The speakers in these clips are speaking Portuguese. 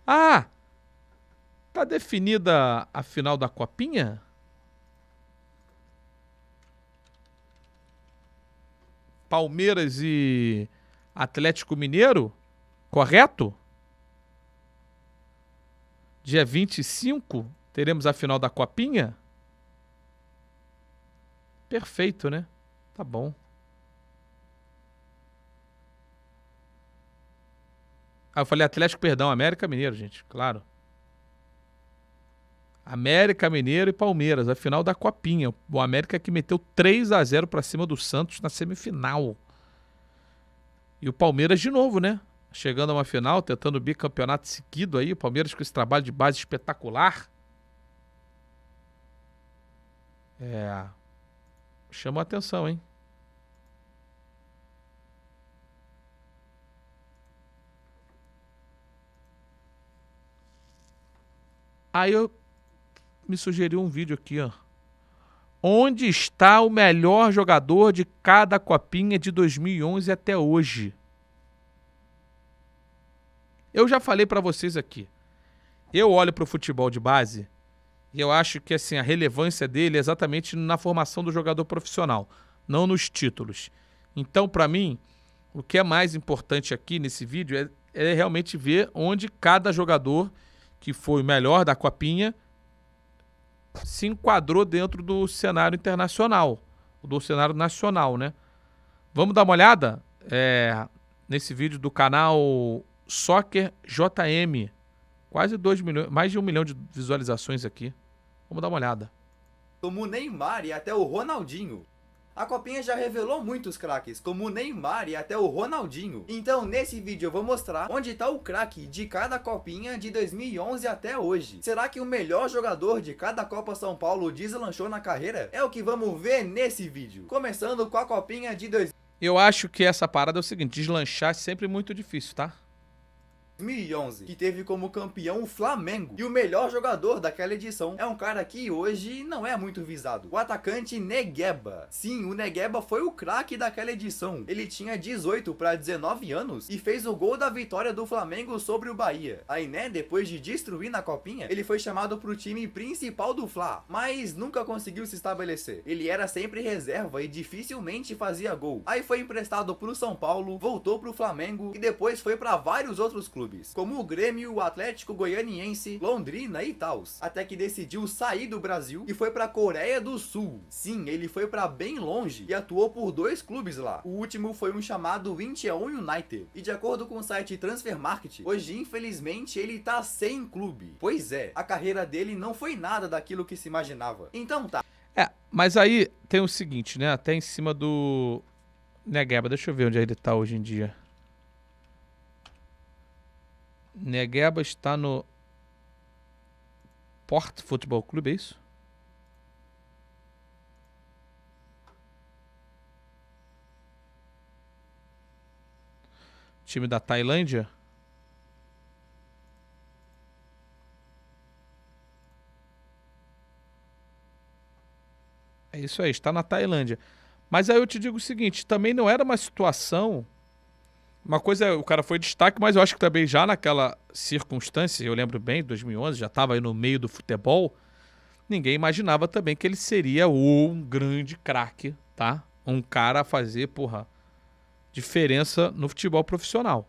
Ah, tá definida a final da Copinha? Palmeiras e Atlético Mineiro? Correto? Dia 25 teremos a final da Copinha? Perfeito, né? Tá bom. Ah, eu falei Atlético, perdão, América Mineiro, gente, claro. América Mineiro e Palmeiras, a final da Copinha. O América que meteu 3-0 pra cima do Santos na semifinal. E o Palmeiras de novo, né? Chegando a uma final, tentando o bicampeonato seguido aí. O Palmeiras com esse trabalho de base espetacular. Chamou a atenção, hein? Aí eu me sugeriu um vídeo aqui, ó. Onde está o melhor jogador de cada Copinha de 2011 até hoje? Eu já falei pra vocês aqui. Eu olho pro futebol de base e eu acho que assim, a relevância dele é exatamente na formação do jogador profissional, não nos títulos. Então, pra mim, o que é mais importante aqui nesse vídeo é realmente ver onde cada jogador que foi o melhor da Copinha se enquadrou dentro do cenário internacional, do cenário nacional, né? Vamos dar uma olhada nesse vídeo do canal Soccer JM. Quase 2 milhões, mais de 1 milhão de visualizações aqui. Vamos dar uma olhada. Como o Neymar e até o Ronaldinho. A Copinha já revelou muitos craques, como o Neymar e até o Ronaldinho. Então nesse vídeo eu vou mostrar onde está o craque de cada Copinha de 2011 até hoje. Será que o melhor jogador de cada Copa São Paulo deslanchou na carreira? É o que vamos ver nesse vídeo. Começando com a Copinha de Eu acho que essa parada é o seguinte, deslanchar é sempre muito difícil, tá? 2011, que teve como campeão o Flamengo. E o melhor jogador daquela edição é um cara que hoje não é muito visado. O atacante Negueba. Sim, o Negueba foi o craque daquela edição. Ele tinha 18 para 19 anos e fez o gol da vitória do Flamengo sobre o Bahia. Aí, né, depois de destruir na Copinha, ele foi chamado pro time principal do Fla, mas nunca conseguiu se estabelecer. Ele era sempre reserva e dificilmente fazia gol. Aí foi emprestado pro São Paulo, voltou pro Flamengo e depois foi para vários outros clubes, como o Grêmio, o Atlético Goianiense, Londrina e tals, até que decidiu sair do Brasil e foi pra Coreia do Sul. Sim, ele foi pra bem longe e atuou por 2 clubes lá. O último foi um chamado Incheon United. E de acordo com o site Transfermarkt, hoje infelizmente ele tá sem clube. Pois é, a carreira dele não foi nada daquilo que se imaginava. Então tá. Mas aí tem o seguinte, né? Até em cima do Negueba, deixa eu ver onde ele tá hoje em dia. Negueba está no Port Futebol Clube, é isso? Time da Tailândia? É isso aí, está na Tailândia. Mas aí eu te digo o seguinte, também não era uma situação... Uma coisa é, o cara foi destaque, mas eu acho que também já naquela circunstância, eu lembro bem, 2011, já estava aí no meio do futebol, ninguém imaginava também que ele seria um grande craque, tá? Um cara a fazer, diferença no futebol profissional.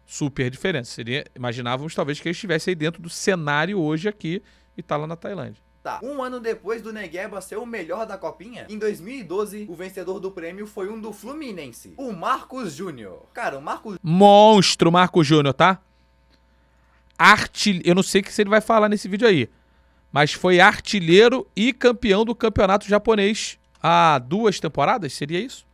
Super diferença. Imaginávamos talvez que ele estivesse aí dentro do cenário hoje aqui e tá lá na Tailândia. Tá. Um ano depois do Negueba ser o melhor da Copinha, em 2012, o vencedor do prêmio foi um do Fluminense, o Marcos Júnior. Cara, o Marcos... Monstro Marcos Júnior, tá? Eu não sei se ele vai falar nesse vídeo aí, mas foi artilheiro e campeão do campeonato japonês há 2 temporadas, seria isso?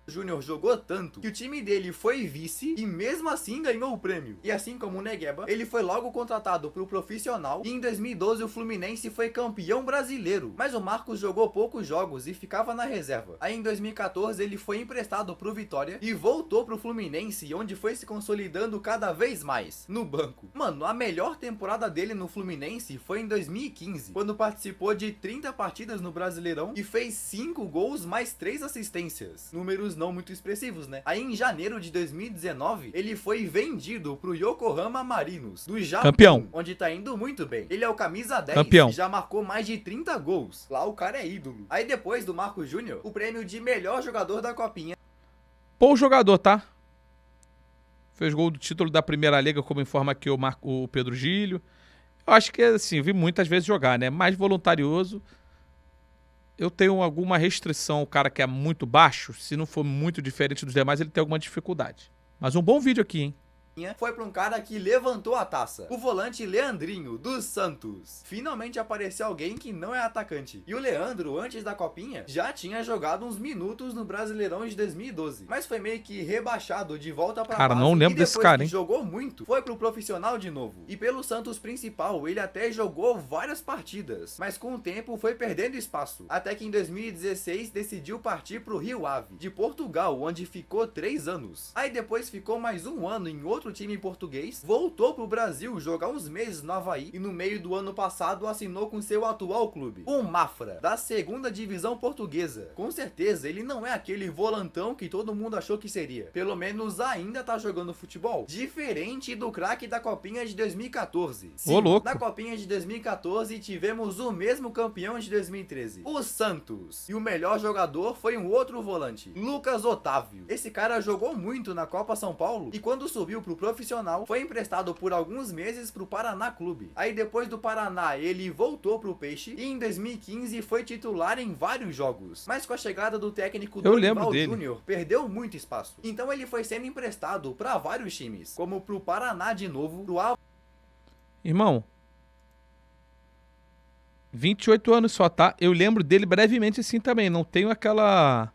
Júnior jogou tanto que o time dele foi vice e mesmo assim ganhou o prêmio. E assim como o Negueba, ele foi logo contratado pro profissional e em 2012 o Fluminense foi campeão brasileiro. Mas o Marcos jogou poucos jogos e ficava na reserva. Aí em 2014 ele foi emprestado pro Vitória e voltou pro Fluminense, onde foi se consolidando cada vez mais no banco. Mano, a melhor temporada dele no Fluminense foi em 2015, quando participou de 30 partidas no Brasileirão e fez 5 gols mais 3 assistências. Números não muito expressivos, né? Aí em janeiro de 2019, ele foi vendido pro Yokohama Marinos, do Japão, campeão, onde tá indo muito bem. Ele é o camisa 10 campeão, e já marcou mais de 30 gols. Lá o cara é ídolo. Aí depois do Marco Júnior, o prêmio de melhor jogador da Copinha. bom jogador, tá? Fez gol do título da Primeira Liga, como informa aqui o Pedro Gílio. Eu acho que, assim, eu vi muitas vezes jogar, né? Mais voluntarioso. Eu tenho alguma restrição, o cara que é muito baixo, se não for muito diferente dos demais, ele tem alguma dificuldade. Mas um bom vídeo aqui, hein? Foi para um cara que levantou a taça. O volante Leandrinho, do Santos. Finalmente apareceu alguém que não é atacante. E o Leandro, antes da Copinha, já tinha jogado uns minutos no Brasileirão de 2012. Mas foi meio que rebaixado de volta pra Cara, base. não lembro E desse depois cara, que hein? jogou muito, foi pro profissional de novo. E pelo Santos principal, ele até jogou várias partidas. Mas com o tempo foi perdendo espaço. Até que em 2016 decidiu partir pro Rio Ave, de Portugal, onde ficou 3 anos. Aí depois ficou mais um ano em outro time português, voltou pro Brasil jogar uns meses no Avaí e no meio do ano passado assinou com seu atual clube, o Mafra, da segunda divisão portuguesa. Com certeza ele não é aquele volantão que todo mundo achou que seria. Pelo menos ainda tá jogando futebol. Diferente do craque da Copinha de 2014. Sim, ô louco, na Copinha de 2014 tivemos o mesmo campeão de 2013, o Santos. E o melhor jogador foi um outro volante, Lucas Otávio. Esse cara jogou muito na Copa São Paulo e quando subiu pro profissional foi emprestado por alguns meses pro Paraná Clube. Aí depois do Paraná ele voltou pro Peixe e em 2015 foi titular em vários jogos. Mas com a chegada do técnico Dorival Júnior, perdeu muito espaço. Então ele foi sendo emprestado para vários times, como pro Paraná de novo, pro irmão, 28 anos só, tá? Eu lembro dele brevemente assim também. Não tenho aquela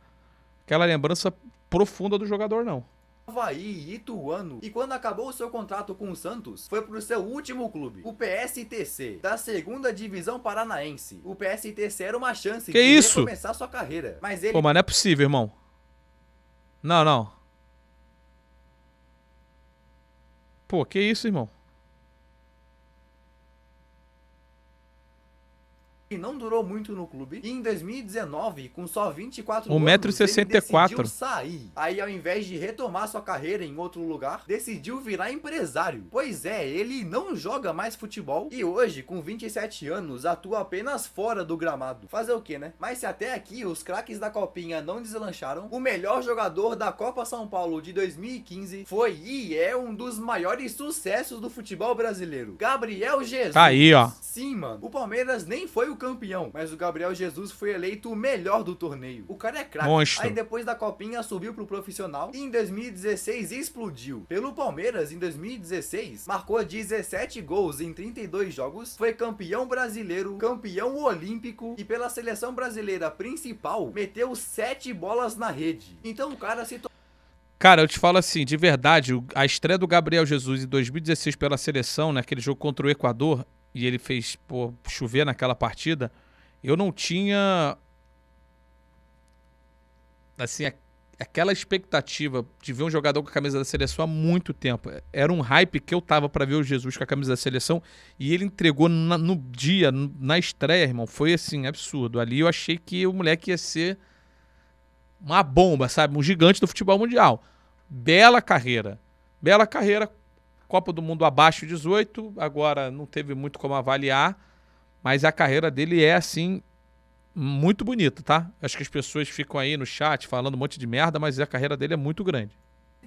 lembrança profunda do jogador, não. Avaí, Ituano, e quando acabou o seu contrato com o Santos, foi pro seu último clube, o PSTC, da segunda divisão paranaense. O PSTC era uma chance de recomeçar sua carreira, mas ele... Pô, mas não é possível, irmão. Não. Pô, que isso, irmão? E não durou muito no clube. E em 2019, com só 24 anos, 1,64 m. ele decidiu sair. Aí, ao invés de retomar sua carreira em outro lugar, decidiu virar empresário. Pois é, ele não joga mais futebol e hoje, com 27 anos, atua apenas fora do gramado. Fazer o que, né? Mas se até aqui os craques da Copinha não deslancharam, o melhor jogador da Copa São Paulo de 2015 foi e é um dos maiores sucessos do futebol brasileiro, Gabriel Jesus. Tá aí, ó. Sim, mano. O Palmeiras nem foi o campeão, mas o Gabriel Jesus foi eleito o melhor do torneio. O cara é craque. Monstro. Aí depois da Copinha subiu pro profissional e em 2016 explodiu. Pelo Palmeiras, em 2016, marcou 17 gols em 32 jogos, foi campeão brasileiro, campeão olímpico e pela seleção brasileira principal, meteu 7 bolas na rede. Então o cara se... Cara, eu te falo assim, de verdade, a estreia do Gabriel Jesus em 2016 pela seleção, naquele jogo contra o Equador, e ele fez chover naquela partida, eu não tinha, assim, aquela expectativa de ver um jogador com a camisa da seleção há muito tempo. Era um hype que eu tava pra ver o Jesus com a camisa da seleção e ele entregou no dia, na estreia, irmão. Foi, assim, absurdo. Ali eu achei que o moleque ia ser uma bomba, sabe? Um gigante do futebol mundial. Bela carreira. Copa do Mundo abaixo de 18, agora não teve muito como avaliar, mas a carreira dele é, assim, muito bonita, tá? Acho que as pessoas ficam aí no chat falando um monte de merda, mas a carreira dele é muito grande.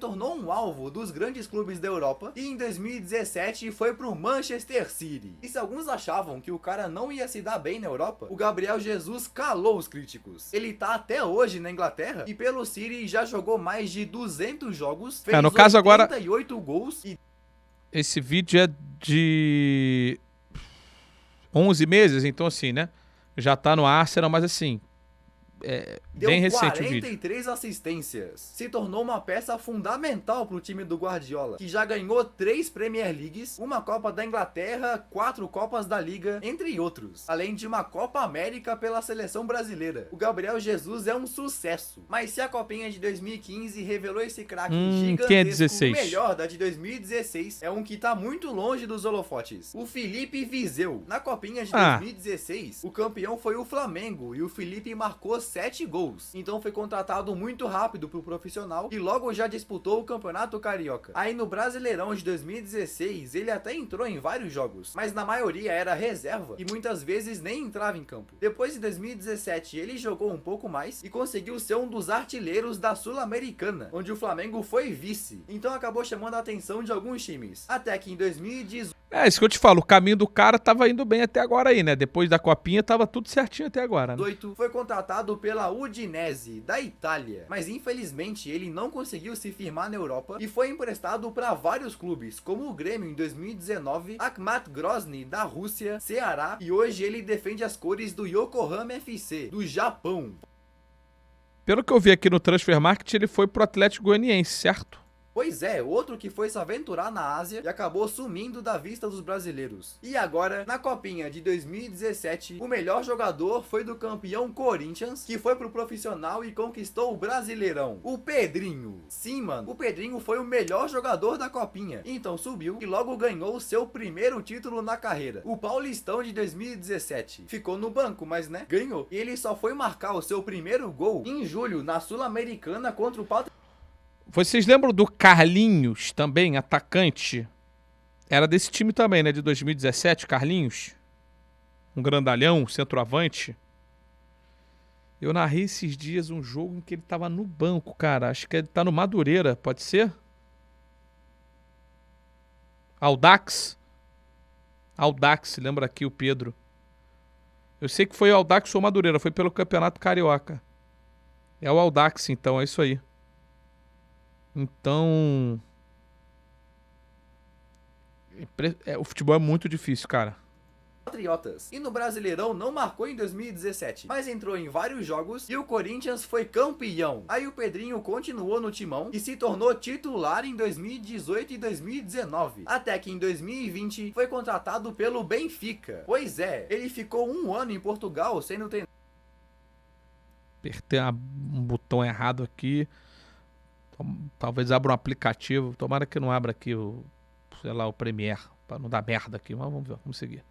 Tornou um alvo dos grandes clubes da Europa e em 2017 foi pro Manchester City. E se alguns achavam que o cara não ia se dar bem na Europa, o Gabriel Jesus calou os críticos. Ele tá até hoje na Inglaterra e pelo City já jogou mais de 200 jogos, fez no caso 88 gols e... Esse vídeo é de 11 meses, então assim, né? Já tá no Arsenal, mas assim, bem recente o vídeo. 43 assistências. Se tornou uma peça fundamental pro time do Guardiola, que já ganhou 3 Premier Leagues, uma Copa da Inglaterra, 4 Copas da Liga, entre outros. Além de uma Copa América pela seleção brasileira. O Gabriel Jesus é um sucesso. Mas se a Copinha de 2015 revelou esse craque gigantesco, quem é 16? O melhor da de 2016 é um que tá muito longe dos holofotes. O Felipe Viseu. Na Copinha de 2016, o campeão foi o Flamengo e o Felipe marcou 7 gols. Então foi contratado muito rápido pro profissional e logo já disputou o Campeonato Carioca. Aí no Brasileirão de 2016 ele até entrou em vários jogos, mas na maioria era reserva e muitas vezes nem entrava em campo. Depois de 2017 ele jogou um pouco mais e conseguiu ser um dos artilheiros da Sul-Americana, onde o Flamengo foi vice. Então acabou chamando a atenção de alguns times. Até que em 2018 É, isso que eu te falo, o caminho do cara tava indo bem até agora aí, né? Depois da copinha tava tudo certinho até agora, né? foi contratado pela Udinese, da Itália, mas infelizmente ele não conseguiu se firmar na Europa e foi emprestado para vários clubes, como o Grêmio em 2019, Akhmat Grozny da Rússia, Ceará, e hoje ele defende as cores do Yokohama FC, do Japão. Pelo que eu vi aqui no Transfer Market, ele foi pro Atlético Goianiense, certo? Pois é, outro que foi se aventurar na Ásia e acabou sumindo da vista dos brasileiros. E agora, na Copinha de 2017, o melhor jogador foi do campeão Corinthians, que foi pro profissional e conquistou o Brasileirão, o Pedrinho. Sim, mano, o Pedrinho foi o melhor jogador da Copinha, então subiu e logo ganhou seu primeiro título na carreira, o Paulistão de 2017. Ficou no banco, mas né, ganhou. E ele só foi marcar o seu primeiro gol em julho, na Sul-Americana contra o Patriota. Vocês lembram do Carlinhos, também, atacante? Era desse time também, né? De 2017, Carlinhos. Um grandalhão, centroavante. Eu narrei esses dias um jogo em que ele tava no banco, cara. Acho que ele tá no Madureira, pode ser? Audax? Audax, lembra aqui o Pedro. Eu sei que foi o Audax ou Madureira, foi pelo Campeonato Carioca. É o Audax, então, é isso aí. Então, o futebol é muito difícil, cara. Patriotas. E no Brasileirão não marcou em 2017, mas entrou em vários jogos e o Corinthians foi campeão. Aí o Pedrinho continuou no timão e se tornou titular em 2018 e 2019. Até que em 2020 foi contratado pelo Benfica. Pois é, ele ficou um ano em Portugal sendo treinado. Apertei um botão errado aqui. Talvez abra um aplicativo. Tomara que não abra aqui o, sei lá, o Premiere, para não dar merda aqui. Mas vamos ver, vamos seguir.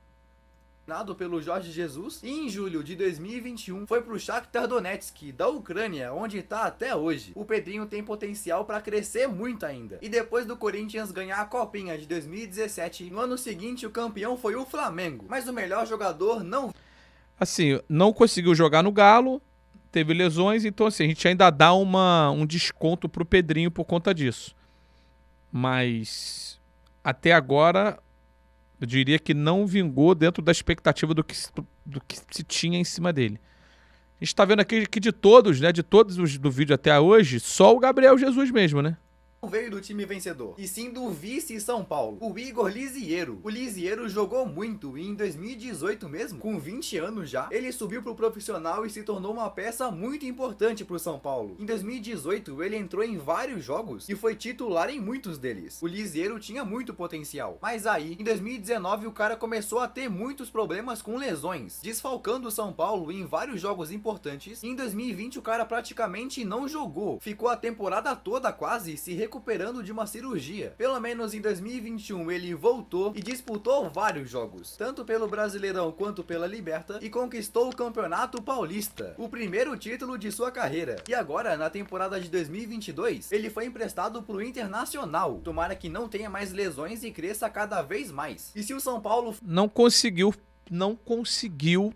Pelo Jorge Jesus e em julho de 2021 foi pro Shakhtar Donetsk da Ucrânia, onde tá até hoje. O Pedrinho tem potencial para crescer muito ainda. E depois do Corinthians ganhar a Copinha de 2017, no ano seguinte o campeão foi o Flamengo, mas o melhor jogador não... Assim, não conseguiu jogar no Galo, teve lesões, então assim, a gente ainda dá um desconto pro Pedrinho por conta disso. Mas até agora, eu diria que não vingou dentro da expectativa do que se tinha em cima dele. A gente tá vendo aqui que de todos, né, de todos os do vídeo até hoje, só o Gabriel Jesus mesmo, né? Não veio do time vencedor, e sim do vice São Paulo, o Igor Lisieiro. O Lisieiro jogou muito e em 2018 mesmo, com 20 anos já, ele subiu pro profissional e se tornou uma peça muito importante pro São Paulo. Em 2018 ele entrou em vários jogos e foi titular em muitos deles. O Lisieiro tinha muito potencial, mas aí em 2019 o cara começou a ter muitos problemas com lesões, desfalcando o São Paulo em vários jogos importantes. Em 2020 o cara praticamente não jogou, ficou a temporada toda quase se recuperando de uma cirurgia. Pelo menos em 2021 ele voltou e disputou vários jogos, tanto pelo Brasileirão quanto pela Liberta, e conquistou o Campeonato Paulista, o primeiro título de sua carreira. E agora, na temporada de 2022, ele foi emprestado pro Internacional. Tomara que não tenha mais lesões e cresça cada vez mais. E se o São Paulo não conseguiu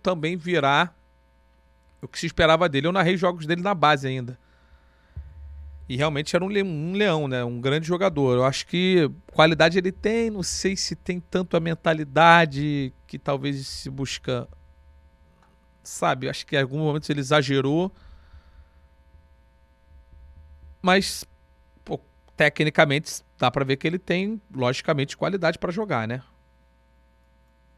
também virar o que se esperava dele. Eu narrei jogos dele na base ainda. E realmente era um leão, né? Um grande jogador. Eu acho que qualidade ele tem, não sei se tem tanto a mentalidade que talvez se busca, sabe? Acho que em algum momento ele exagerou. Mas, pô, tecnicamente dá pra ver que ele tem, logicamente, qualidade pra jogar, né?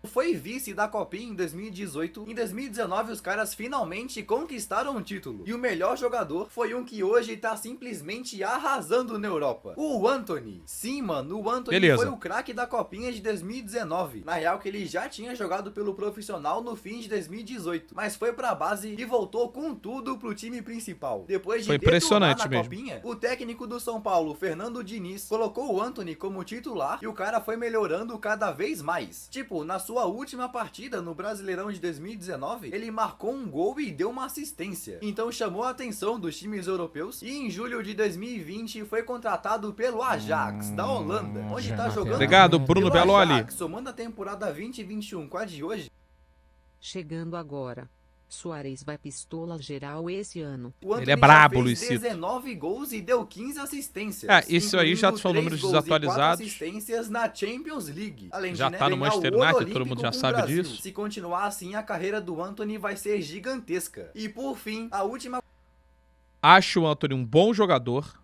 foi vice da Copinha em 2018. Em 2019 os caras finalmente conquistaram um título. E o melhor jogador foi um que hoje tá simplesmente arrasando na Europa. O Antony. Sim, mano, o Antony foi o craque da Copinha de 2019. Na real que ele já tinha jogado pelo profissional no fim de 2018. Mas foi pra base e voltou com tudo pro time principal. Depois de detonar na Copinha, o técnico do São Paulo, Fernando Diniz, colocou o Antony como titular e o cara foi melhorando cada vez mais. Tipo, na sua sua última partida no Brasileirão de 2019, ele marcou um gol e deu uma assistência. Então chamou a atenção dos times europeus e em julho de 2020 foi contratado pelo Ajax, da Holanda, onde tá jogando Obrigado, Bruno pelo Beloli. Ajax, somando a temporada 2021 com a de hoje. Chegando agora. Suárez vai pistola geral esse ano. O Antony Ele é brabo, já fez Luizito. 19 gols e deu 15 assistências. Isso aí já incluindo são 3 números gols e 4 desatualizados. assistências na Champions League. Além Já de tá no ganhar Manchester o ouro United, todo olímpico mundo já com o sabe Brasil. disso. Se continuar assim, a carreira do Antony vai ser gigantesca. E por fim, a última... Acho o Antony um bom jogador.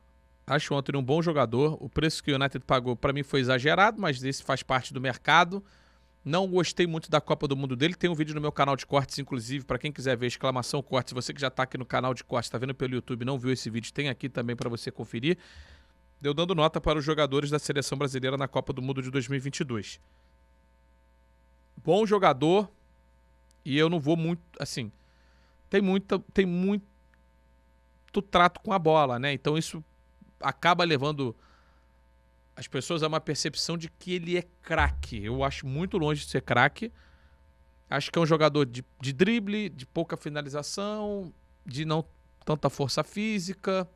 O preço que o United pagou pra mim foi exagerado, mas esse faz parte do mercado. Não gostei muito da Copa do Mundo dele. Tem um vídeo no meu canal de cortes, inclusive, pra quem quiser ver, exclamação cortes. Você que já tá aqui no canal de cortes, tá vendo pelo YouTube, não viu esse vídeo, tem aqui também pra você conferir. Deu dando nota para os jogadores da seleção brasileira na Copa do Mundo de 2022. Bom jogador. E eu não vou muito, assim, tem muito trato com a bola, né? Então isso acaba levando as pessoas a uma percepção de que ele é craque. Eu acho muito longe de ser craque. Acho que é um jogador de drible, de pouca finalização, de não tanta força física.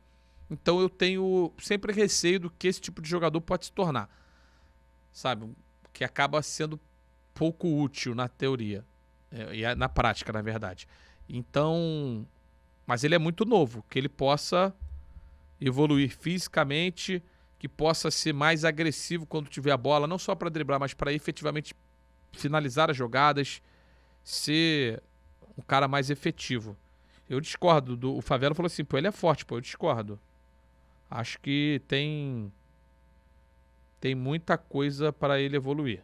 Então eu tenho sempre receio do que esse tipo de jogador pode se tornar. Sabe? Que acaba sendo pouco útil na teoria. E na prática, na verdade. Então... Mas ele é muito novo. Que ele possa evoluir fisicamente, que possa ser mais agressivo quando tiver a bola, não só para driblar, mas para efetivamente finalizar as jogadas, ser um cara mais efetivo. Eu discordo. O Favela falou assim, pô, ele é forte, pô, eu discordo. Acho que tem muita coisa para ele evoluir.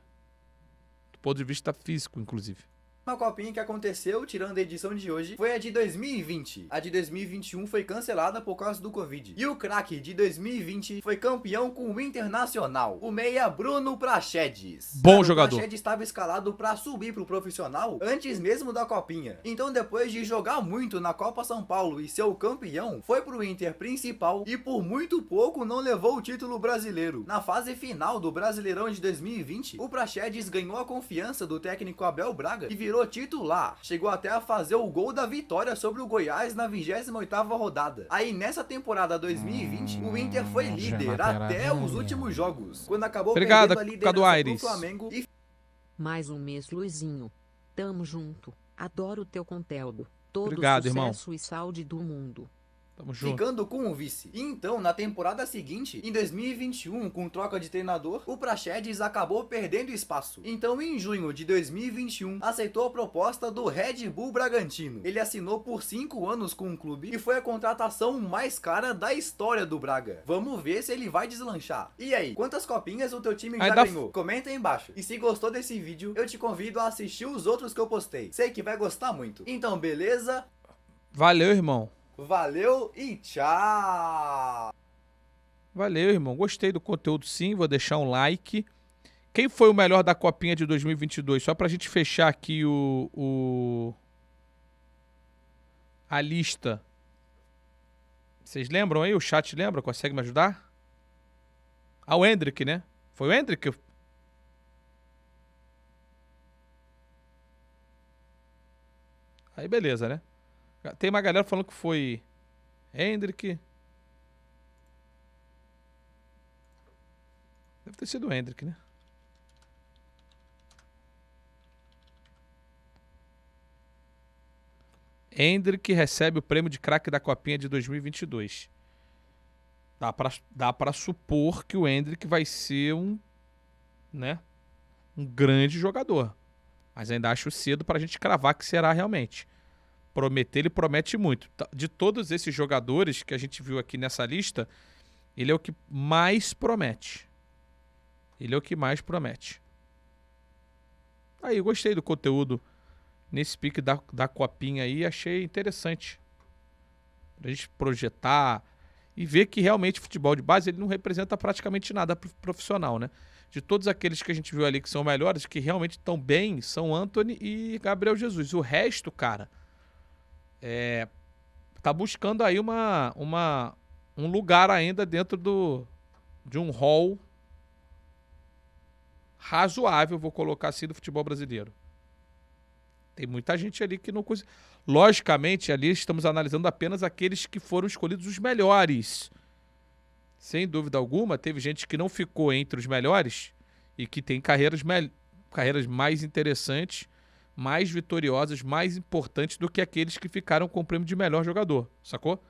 Do ponto de vista físico, inclusive. Uma copinha que aconteceu, tirando a edição de hoje, foi a de 2020. A de 2021 foi cancelada por causa do Covid. E o craque de 2020 foi campeão com o Internacional, o meia Bruno Praxedes. Bom jogador. O Praxedes estava escalado para subir pro profissional antes mesmo da copinha. Então depois de jogar muito na Copa São Paulo e ser o campeão, foi pro Inter principal e por muito pouco não levou o título brasileiro. Na fase final do Brasileirão de 2020, o Praxedes ganhou a confiança do técnico Abel Braga e virou titular. Chegou até a fazer o gol da vitória sobre o Goiás na 28ª rodada. Aí nessa temporada 2020, o Inter foi líder até os últimos jogos, quando acabou perdendo a liderança pro Flamengo e... Mais um mês, Luizinho. Tamo junto. Adoro teu conteúdo. Todo Obrigado, sucesso irmão. E saúde do mundo. Tamo junto. ficando com o vice. Então, na temporada seguinte, em 2021, com troca de treinador, o Praxedes acabou perdendo espaço. Então, em junho de 2021, aceitou a proposta do Red Bull Bragantino. Ele assinou por 5 anos com o clube e foi a contratação mais cara da história do Braga. Vamos ver se ele vai deslanchar. E aí, quantas copinhas o teu time já ganhou? Comenta aí embaixo. E se gostou desse vídeo, eu te convido a assistir os outros que eu postei. Sei que vai gostar muito. Então, beleza? Valeu, irmão. Valeu e tchau! Valeu, irmão. Gostei do conteúdo, sim. Vou deixar um like. Quem foi o melhor da Copinha de 2022? Só pra gente fechar aqui a lista. Vocês lembram aí? O chat lembra? Consegue me ajudar? Ah, o Hendrick, né? Foi o Hendrick? Aí beleza, né? Tem uma galera falando que foi Hendrick. Deve ter sido o Hendrick, né? Hendrick recebe o prêmio de craque da Copinha de 2022. Dá pra supor que o Hendrick vai ser um grande jogador. Mas ainda acho cedo pra gente cravar que será realmente. Prometer, ele promete muito. De todos esses jogadores que a gente viu aqui nessa lista, ele é o que mais promete. Aí, eu gostei do conteúdo nesse pique da Copinha aí, achei interessante. Pra gente projetar e ver que realmente o futebol de base ele não representa praticamente nada profissional, né? De todos aqueles que a gente viu ali que são melhores, que realmente estão bem, são Antony e Gabriel Jesus. O resto, cara... tá buscando aí um lugar ainda dentro de um hall razoável, vou colocar assim, do futebol brasileiro. Tem muita gente ali que não conseguiu. Logicamente, ali estamos analisando apenas aqueles que foram escolhidos os melhores. Sem dúvida alguma, teve gente que não ficou entre os melhores e que tem carreiras mais interessantes, mais vitoriosas, mais importantes do que aqueles que ficaram com o prêmio de melhor jogador, sacou?